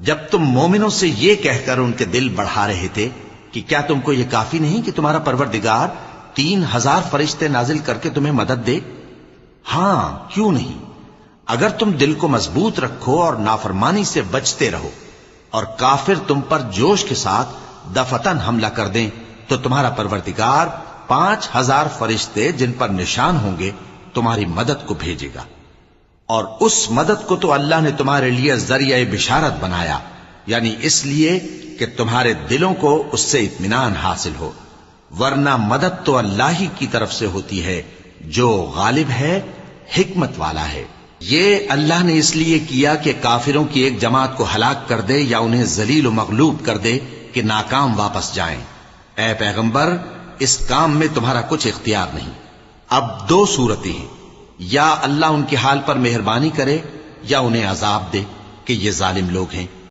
جب تم مومنوں سے یہ کہہ کر ان کے دل بڑھا رہے تھے کہ کیا تم کو یہ کافی نہیں کہ تمہارا پروردگار 3000 فرشتے نازل کر کے تمہیں مدد دے؟ ہاں کیوں نہیں، اگر تم دل کو مضبوط رکھو اور نافرمانی سے بچتے رہو اور کافر تم پر جوش کے ساتھ دفتن حملہ کر دیں تو تمہارا پروردگار 5000 فرشتے جن پر نشان ہوں گے تمہاری مدد کو بھیجے گا، اور اس مدد کو تو اللہ نے تمہارے لیے ذریعہ بشارت بنایا، یعنی اس لیے کہ تمہارے دلوں کو اس سے اطمینان حاصل ہو، ورنہ مدد تو اللہ ہی کی طرف سے ہوتی ہے جو غالب ہے، حکمت والا ہے۔ یہ اللہ نے اس لیے کیا کہ کافروں کی ایک جماعت کو ہلاک کر دے یا انہیں ذلیل و مغلوب کر دے کہ ناکام واپس جائیں۔ اے پیغمبر، اس کام میں تمہارا کچھ اختیار نہیں۔ اب 2 صورتیں ہیں، یا اللہ ان کے حال پر مہربانی کرے یا انہیں عذاب دے کہ یہ ظالم لوگ ہیں۔